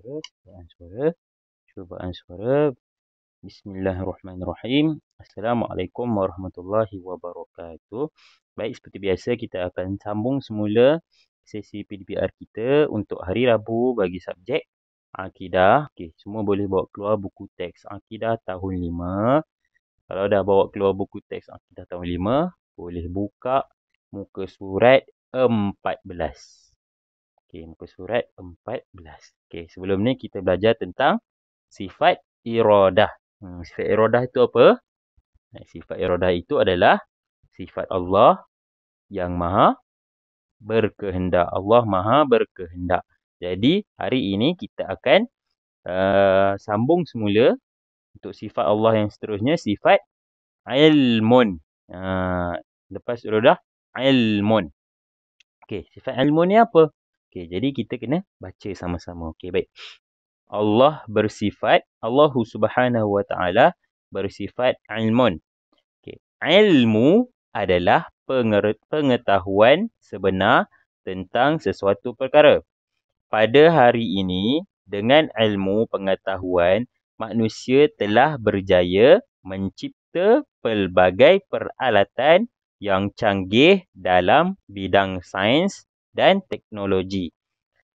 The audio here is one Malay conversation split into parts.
suara. Cubaan suara. Bismillahirrahmanirrahim. Assalamualaikum warahmatullahi wabarakatuh. Baik, seperti biasa kita akan sambung semula sesi PDPR kita untuk hari Rabu bagi subjek Akidah. Okey, semua boleh bawa keluar buku teks Akidah tahun 5. Kalau dah bawa keluar buku teks Akidah tahun 5, boleh buka muka surat 14. Okey, muka surat 14. Okey, sebelum ni kita belajar tentang sifat iradah. Sifat iradah itu apa? Sifat iradah itu adalah sifat Allah yang maha berkehendak. Allah maha berkehendak. Jadi, hari ini kita akan sambung semula untuk sifat Allah yang seterusnya, sifat ilmun. Lepas iradah, ilmun. Okey, sifat ilmun ni apa? Okey, jadi kita kena baca sama-sama. Okey, baik. Allah Subhanahu wa taala bersifat ilmun. Okey, ilmu adalah pengetahuan sebenar tentang sesuatu perkara. Pada hari ini, dengan ilmu pengetahuan, manusia telah berjaya mencipta pelbagai peralatan yang canggih dalam bidang sains dan teknologi.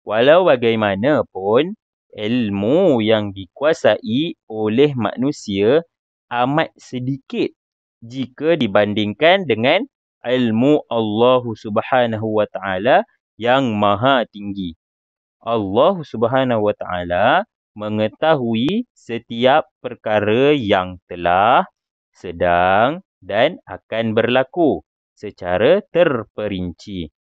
Walau bagaimanapun, ilmu yang dikuasai oleh manusia amat sedikit jika dibandingkan dengan ilmu Allah Subhanahu wa taala yang maha tinggi. Allah Subhanahu wa taala mengetahui setiap perkara yang telah, sedang dan akan berlaku secara terperinci.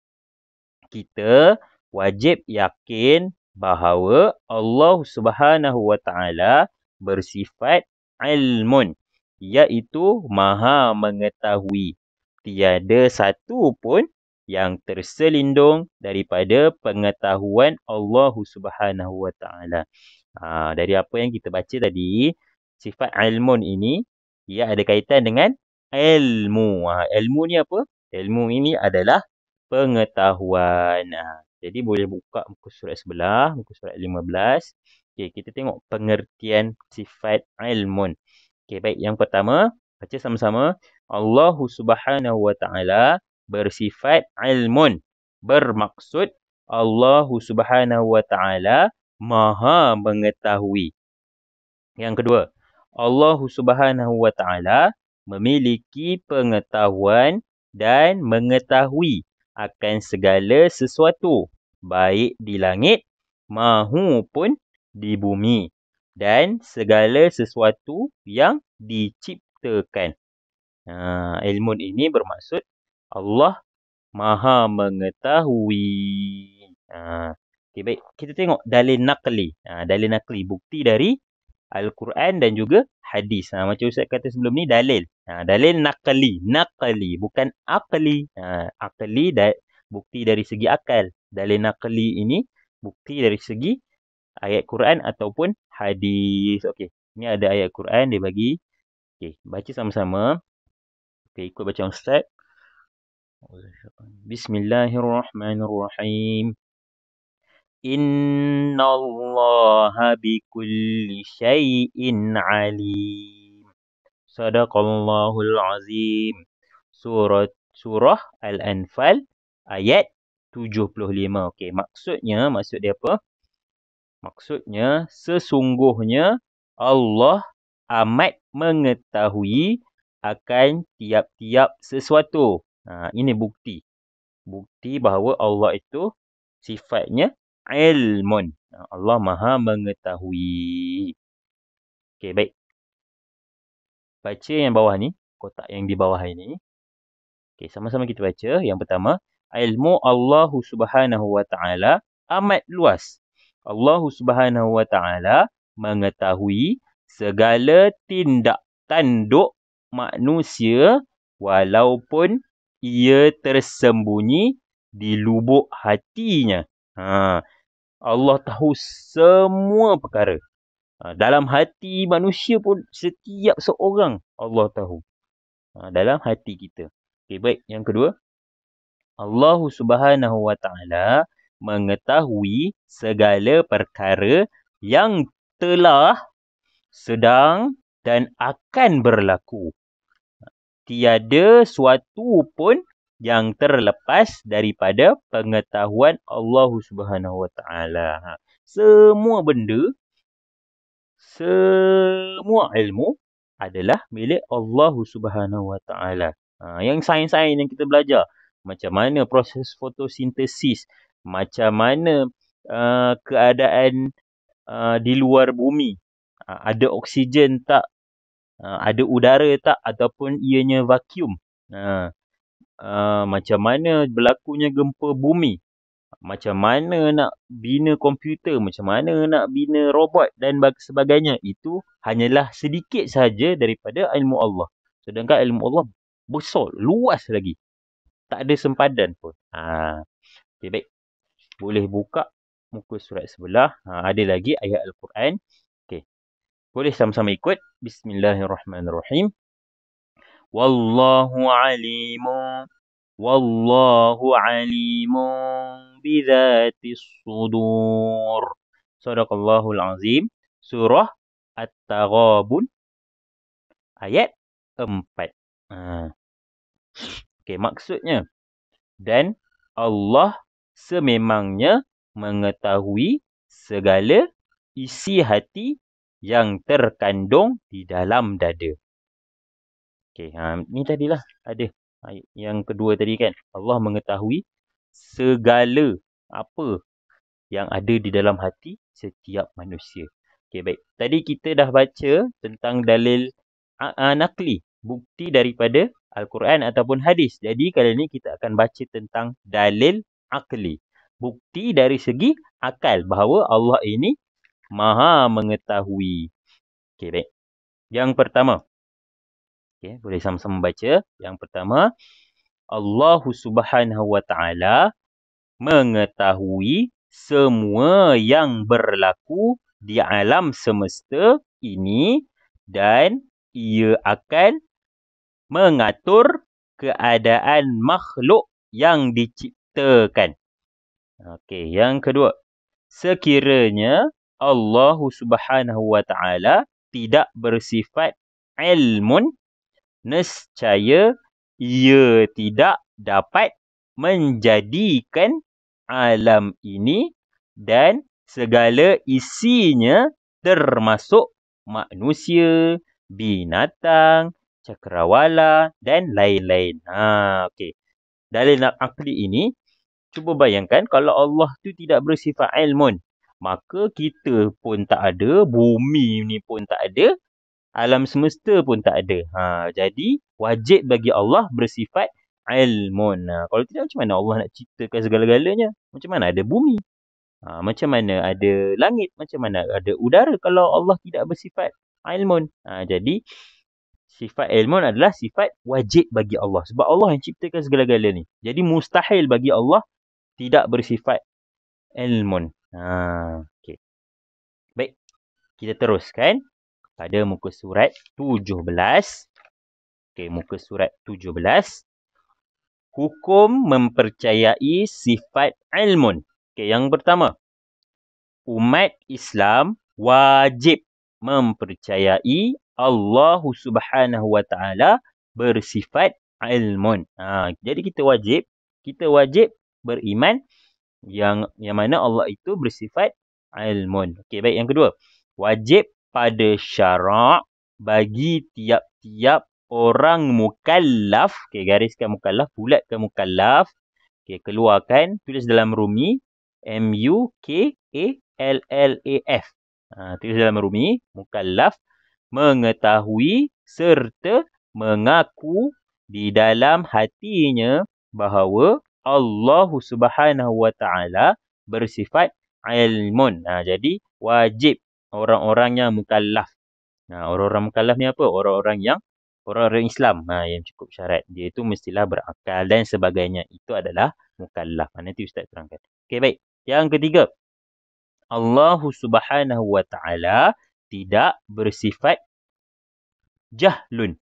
Kita wajib yakin bahawa Allah Subhanahu wa taala bersifat ilmun, iaitu maha mengetahui. Tiada satu pun yang terselindung daripada pengetahuan Allah Subhanahu wa taala. Dari apa yang kita baca tadi, sifat ilmun ini ia ada kaitan dengan ilmu. Ilmu ni apa? Ilmu ini adalah pengetahuan. Jadi boleh buka muka surat sebelah, muka surat 15. Okey, kita tengok pengertian sifat ilmun. Okey, baik. Yang pertama, baca sama-sama. Allah Subhanahu wa taala bersifat ilmun. Bermaksud Allah Subhanahu wa taala maha mengetahui. Yang kedua, Allah Subhanahu wa taala memiliki pengetahuan dan mengetahui akan segala sesuatu, baik di langit mahupun di bumi, dan segala sesuatu yang diciptakan. Ilmun ini bermaksud Allah maha mengetahui. Okay, baik. Kita tengok dalil naqli. Dalil naqli, bukti dari Al-Quran dan juga hadis. Macam Ustaz kata sebelum ni, dalil. Dalil naqli. Naqli, bukan aqli. Aqli, bukti dari segi akal. Dalil naqli ini, bukti dari segi ayat Quran ataupun hadis. Okey, ni ada ayat Quran dia bagi. Okey, baca sama-sama. Okey, ikut bacaan Ustaz. Bismillahirrahmanirrahim. Inna Allah bikulli syai'in alim. Sadaqallahul azim. Surah Al-Anfal ayat 75. Okey, maksud dia apa? Maksudnya, sesungguhnya Allah amat mengetahui akan tiap-tiap sesuatu. Ini bukti. Bukti bahawa Allah itu sifatnya ilmun. Allah maha mengetahui. Okey, baik. Baca yang bawah ni, kotak yang di bawah ini. Okey, sama-sama kita baca. Yang pertama, ilmu Allah Subhanahu wa taala amat luas. Allah Subhanahu wa taala mengetahui segala tindak tanduk manusia walaupun ia tersembunyi di lubuk hatinya. Allah tahu semua perkara. Dalam hati manusia pun, setiap seorang Allah tahu. Dalam hati kita. Okay, baik. Yang kedua, Allah Subhanahu wa taala mengetahui segala perkara yang telah, sedang dan akan berlaku. Tiada suatu pun yang terlepas daripada pengetahuan Allah Subhanahu Wa Taala. Semua benda, semua ilmu adalah milik Allah Subhanahu Wa Taala. Yang sains-sains yang kita belajar, macam mana proses fotosintesis, macam mana keadaan di luar bumi, ada oksigen tak, ada udara tak, ataupun ianya vakuum. Macam mana berlakunya gempa bumi, macam mana nak bina komputer, macam mana nak bina robot dan sebagainya. Itu hanyalah sedikit saja daripada ilmu Allah. Sedangkan ilmu Allah besar, luas lagi. Tak ada sempadan pun. Okay, baik. Boleh buka muka surat sebelah. Ada lagi ayat Al-Quran. Okay. Boleh sama-sama ikut. Bismillahirrahmanirrahim. Wallahu alimun. Wallahu alimun bizatis sudur. Sadaqallahul azim. Surah At-Taghabun ayat 4. Okay, maksudnya. Dan Allah sememangnya mengetahui segala isi hati yang terkandung di dalam dada. Okay, ni tadilah ada. Yang kedua tadi kan, Allah mengetahui segala apa yang ada di dalam hati setiap manusia. Okay, baik. Tadi kita dah baca tentang dalil nakli, bukti daripada Al-Quran ataupun hadis. Jadi kali ni kita akan baca tentang dalil akli, bukti dari segi akal bahawa Allah ini maha mengetahui. Okay, baik. Yang pertama, okay, boleh sama-sama baca. Yang pertama, Allah Subhanahu Wa Taala mengetahui semua yang berlaku di alam semesta ini dan ia akan mengatur keadaan makhluk yang diciptakan. Okey, yang kedua, sekiranya Allah Subhanahu Wa Taala tidak bersifat ilmun, nescaya ia tidak dapat menjadikan alam ini dan segala isinya termasuk manusia, binatang, cakrawala dan lain-lain. Okey. Dalil akli ini, cuba bayangkan kalau Allah tu tidak bersifat ilmun, maka kita pun tak ada, bumi ni pun tak ada, alam semesta pun tak ada. Jadi wajib bagi Allah bersifat ilmun. Kalau tidak, macam mana Allah nak ciptakan segala-galanya? Macam mana ada bumi? Macam mana ada langit? Macam mana ada udara kalau Allah tidak bersifat ilmun? Jadi sifat ilmun adalah sifat wajib bagi Allah. Sebab Allah yang ciptakan segala-galanya ni. Jadi mustahil bagi Allah tidak bersifat ilmun. Okay. Baik. Kita teruskan pada muka surat 17. Okay, muka surat 17. Hukum mempercayai sifat ilmun. Okay, yang pertama, umat Islam wajib mempercayai Allah Subhanahu Wa Taala bersifat ilmun. Jadi kita wajib beriman yang mana Allah itu bersifat ilmun. Okey, baik. Yang kedua, wajib pada syarak bagi tiap-tiap orang mukallaf. Okey, gariskan mukallaf, bulatkan mukallaf. Okey, keluarkan, tulis dalam rumi MUKALLAF. Tulis dalam rumi, mukallaf, mengetahui serta mengaku di dalam hatinya bahawa Allah Subhanahu Wa Taala bersifat ilmun. Jadi wajib orang-orang yang mukallaf. Orang-orang mukallaf ni apa? Orang-orang Islam yang cukup syarat. Dia itu mestilah berakal dan sebagainya. Itu adalah mukallaf. Nanti Ustaz terangkan. Okey, baik. Yang ketiga, Allah Subhanahu Wa Taala tidak bersifat jahil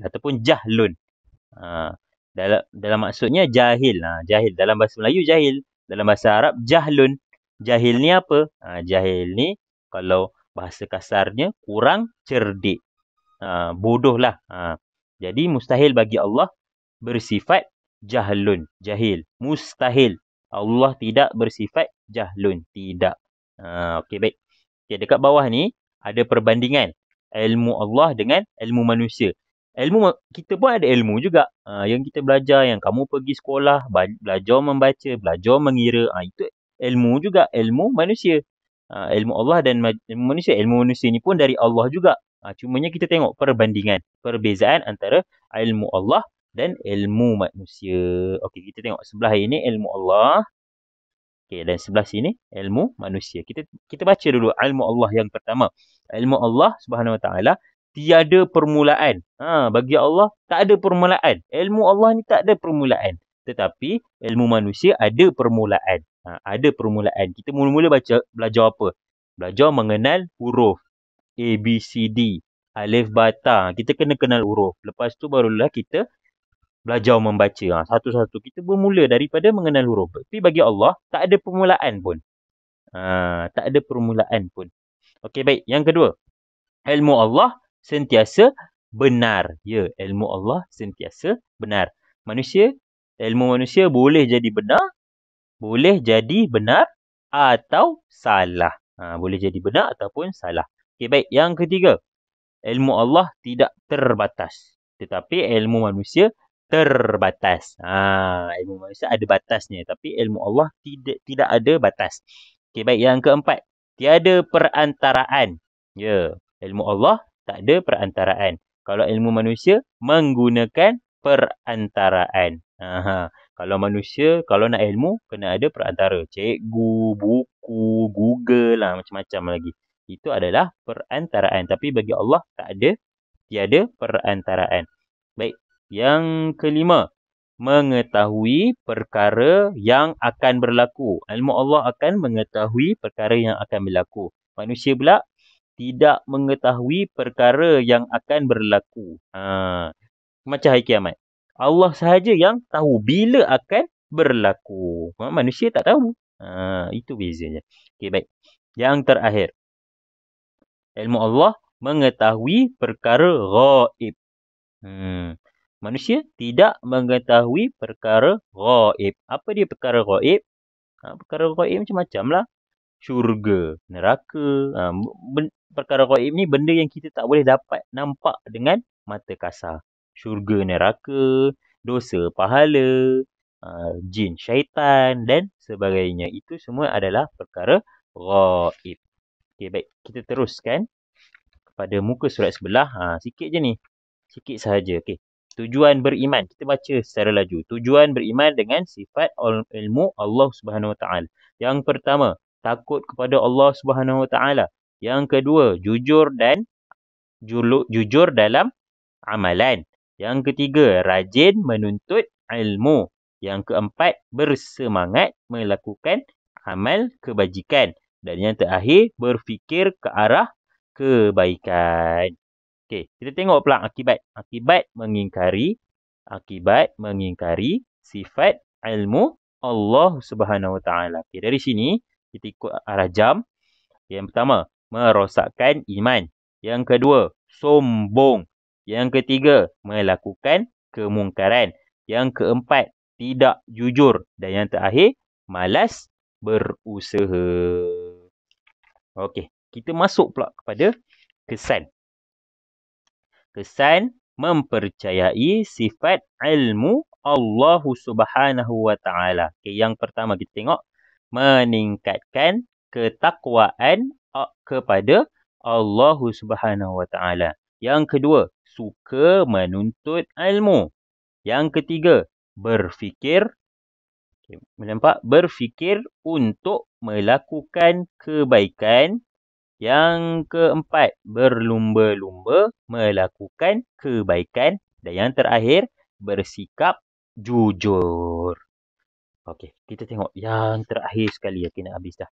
ataupun jahlun. Dalam maksudnya jahil. Jahil dalam bahasa Melayu jahil, dalam bahasa Arab jahlun. Jahil ni apa? Jahil ni kalau bahasa kasarnya kurang cerdik. Bodoh lah. Jadi mustahil bagi Allah bersifat jahlun, jahil. Mustahil. Allah tidak bersifat jahlun. Tidak. Okey, baik. Okay, dekat bawah ni ada perbandingan ilmu Allah dengan ilmu manusia. Kita pun ada ilmu juga. Yang kita belajar, yang kamu pergi sekolah, belajar membaca, belajar mengira. Itu ilmu juga, ilmu manusia. Ilmu Allah dan ilmu manusia. Ilmu manusia ni pun dari Allah juga. Cumanya kita tengok perbandingan, perbezaan antara ilmu Allah dan ilmu manusia. Okey, kita tengok sebelah ini ilmu Allah. Okey, dan sebelah sini ilmu manusia. Kita baca dulu ilmu Allah yang pertama. Ilmu Allah Subhanahu Wa Taala tiada permulaan. Bagi Allah tak ada permulaan. Ilmu Allah ni tak ada permulaan. Tetapi ilmu manusia ada permulaan. Ada permulaan. Kita mula-mula belajar apa? Belajar mengenal huruf A, B, C, D, alif, bata. Kita kena kenal huruf. Lepas tu barulah kita belajar membaca. Satu-satu kita bermula daripada mengenal huruf. Tapi bagi Allah tak ada permulaan pun. Tak ada permulaan pun. Okey, baik. Yang kedua, ilmu Allah sentiasa benar. Ya, ilmu Allah sentiasa benar. Ilmu manusia boleh jadi benar, boleh jadi benar atau salah. Boleh jadi benar ataupun salah. Okey, baik. Yang ketiga, ilmu Allah tidak terbatas. Tetapi ilmu manusia terbatas. Ilmu manusia ada batasnya. Tapi ilmu Allah tidak ada batas. Okey, baik. Yang keempat, tiada perantaraan. Ya, ilmu Allah tak ada perantaraan. Kalau ilmu manusia menggunakan perantaraan. Kalau manusia, kalau nak ilmu, kena ada perantara. Cikgu, buku, Google lah, macam-macam lagi. Itu adalah perantaraan. Tapi bagi Allah tak ada, tiada perantaraan. Baik. Yang kelima, mengetahui perkara yang akan berlaku. Ilmu Allah akan mengetahui perkara yang akan berlaku. Manusia pula tidak mengetahui perkara yang akan berlaku. Macam hari kiamat. Allah sahaja yang tahu bila akan berlaku. Manusia tak tahu. Itu bezanya. Okey, baik. Yang terakhir, ilmu Allah mengetahui perkara ghaib. Manusia tidak mengetahui perkara ghaib. Apa dia perkara ghaib? Perkara ghaib macam-macam lah. Syurga, neraka. Perkara ghaib ni benda yang kita tak boleh dapat nampak dengan mata kasar. Syurga, neraka, dosa, pahala, jin, syaitan dan sebagainya. Itu semua adalah perkara ghaib. Okey, baik. Kita teruskan kepada muka surat sebelah. Sikit je ni. Sikit sahaja. Okey. Tujuan beriman. Kita baca secara laju. Tujuan beriman dengan sifat ilmu Allah Subhanahu Wa Taala. Yang pertama, takut kepada Allah Subhanahu Wa Taala. Yang kedua, jujur dalam amalan. Yang ketiga, rajin menuntut ilmu. Yang keempat, bersemangat melakukan amal kebajikan. Dan yang terakhir, berfikir ke arah kebaikan. Okey, kita tengok pula akibat. Akibat mengingkari sifat ilmu Allah Subhanahu Wa Taala. Okey, dari sini kita ikut arah jam. Yang pertama, merosakkan iman. Yang kedua, sombong. Yang ketiga, melakukan kemungkaran. Yang keempat, tidak jujur. Dan yang terakhir, malas berusaha. Okey, kita masuk pula kepada kesan. Kesan mempercayai sifat ilmu Allah Subhanahu Wa Taala. Okay, yang pertama kita tengok, meningkatkan ketakwaan kepada Allah Subhanahu Wa Taala. Yang kedua, suka menuntut ilmu. Yang ketiga, berfikir untuk melakukan kebaikan. Yang keempat, berlumba-lumba melakukan kebaikan. Dan yang terakhir, bersikap jujur. Okey, kita tengok yang terakhir sekali. Okey, nak habis dah.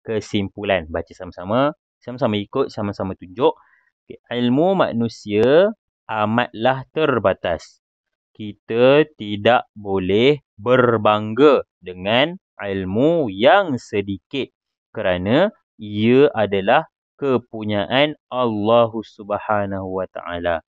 Kesimpulan. Baca sama-sama. Sama-sama ikut, sama-sama tunjuk. Okay. Ilmu manusia amatlah terbatas. Kita tidak boleh berbangga dengan ilmu yang sedikit. Kerana ia adalah kepunyaan Allah Subhanahu wa Ta'ala.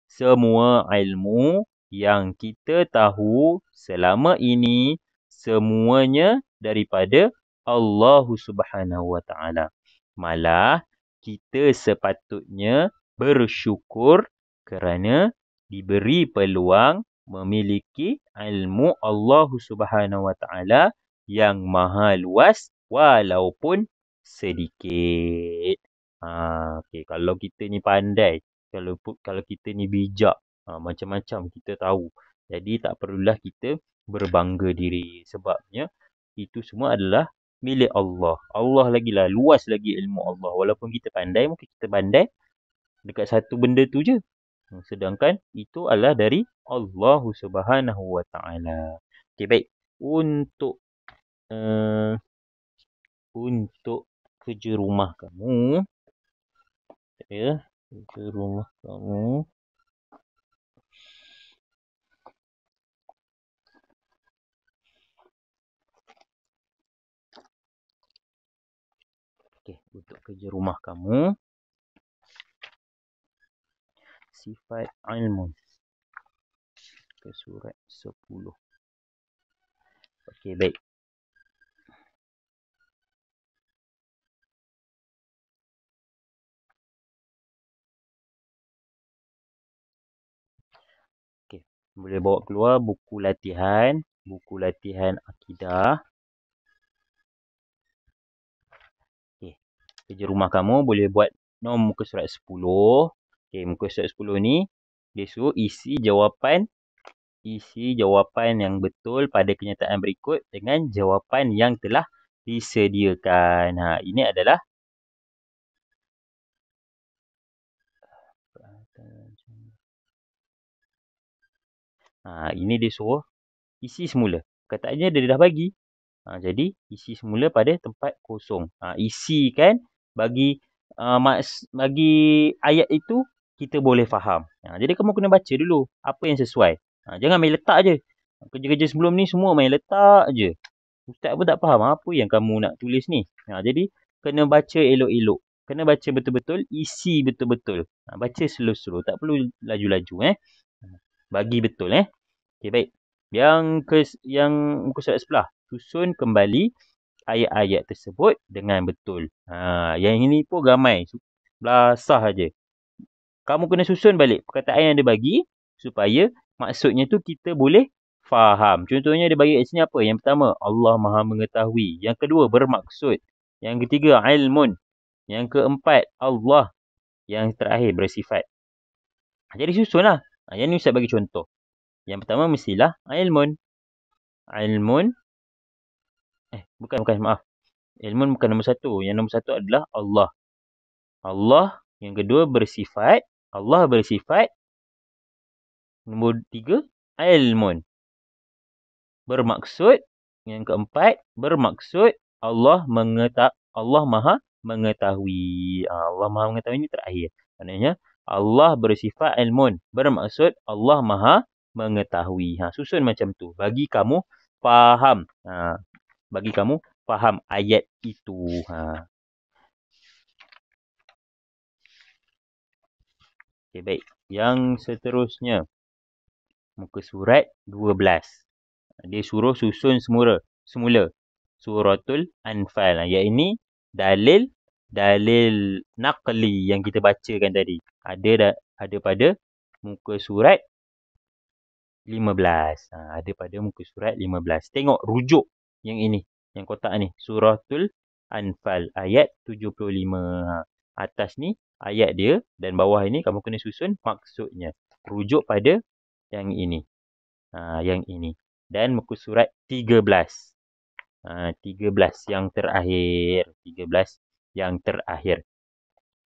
Semua ilmu yang kita tahu selama ini semuanya daripada Allah Subhanahu wa Ta'ala. Malah kita sepatutnya bersyukur kerana diberi peluang memiliki ilmu Allah Subhanahu wa Ta'ala yang maha luas walaupun sedikit. Okay. Kalau kita ni pandai, kalau kita ni bijak, macam-macam kita tahu. Jadi tak perlulah kita berbangga diri. Sebabnya itu semua adalah milik Allah. Allah lagilah luas lagi ilmu Allah. Walaupun kita pandai, mungkin kita pandai dekat satu benda tu je. Sedangkan itu adalah dari Allah Subhanahu wa Ta'ala. Okey, baik. Untuk kerja rumah kamu, kerja rumah kamu. Okey, untuk kerja rumah kamu, sifat ilmu ke surat 10. Okey, baik. Okey, boleh bawa keluar buku latihan akidah. Okey, kerja rumah kamu boleh buat muka surat 10. Okey, muka surat 10 ni dia suruh isi jawapan yang betul pada kenyataan berikut dengan jawapan yang telah disediakan. Ini adalah ini dia suruh isi semula. Kataannya dia dah bagi. Jadi isi semula pada tempat kosong. Isikan bagi ayat itu kita boleh faham. Jadi kamu kena baca dulu apa yang sesuai. Jangan main letak je. Kerja-kerja sebelum ni semua main letak je. Ustaz pun tak faham apa yang kamu nak tulis ni. Jadi kena baca elok-elok. Kena baca betul-betul, isi betul-betul. Baca slow-slow, tak perlu laju-laju. Bagi betul. Okey, baik. Yang muka surat sebelah, susun kembali ayat-ayat tersebut dengan betul. Yang ini pun ramai. Belasah aja. Kamu kena susun balik perkataan yang dia bagi supaya maksudnya tu kita boleh faham. Contohnya dia bagi kat sini apa? Yang pertama, Allah Maha mengetahui. Yang kedua, bermaksud. Yang ketiga, ilmun. Yang keempat, Allah. Yang terakhir, bersifat. Jadi susunlah. Yang ni Ustaz bagi contoh. Yang pertama mestilah ilmun. Maaf. Ilmun bukan nombor satu. Yang nombor satu adalah Allah. Allah. Yang kedua bersifat. Allah bersifat. Nombor 3, ilmun. Bermaksud. Yang keempat, bermaksud Allah Maha mengetahui. Allah Maha mengetahui ini terakhir. Maknanya Allah bersifat ilmun. Bermaksud Allah Maha mengetahui. Susun macam tu. Bagi kamu faham. Bagi kamu faham ayat itu. Okay, baik. Yang seterusnya. Muka surat 12. Dia suruh susun semula. Suratul Anfal. Yang ini dalil naqli yang kita bacakan tadi. Ada pada muka surat 15. Ada pada muka surat 15. Tengok rujuk yang ini. Yang kotak ni. Suratul Anfal. Ayat 75. Atas ni ayat dia. Dan bawah ini kamu kena susun maksudnya. Rujuk pada yang ini. Yang ini. Dan muka surat 13. 13 yang terakhir. 13 yang terakhir.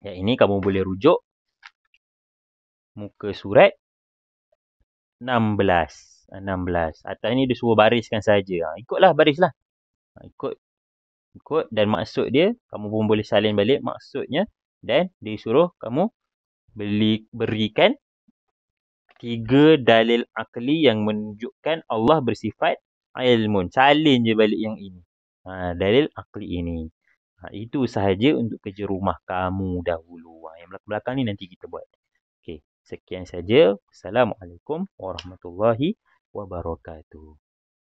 Yang ini kamu boleh rujuk muka surat 16. Atas ni dia suruh bariskan saja. Ikutlah barislah. Ikut dan maksud dia kamu pun boleh salin balik maksudnya dan dia suruh kamu berikan 3 dalil akli yang menunjukkan Allah bersifat ilmun. Salin je balik yang ini. Dalil akli ini. Itu sahaja untuk kerja rumah kamu dahulu. Yang belakang-belakang ni nanti kita buat. Okey, sekian saja. Assalamualaikum warahmatullahi wabarakatuh.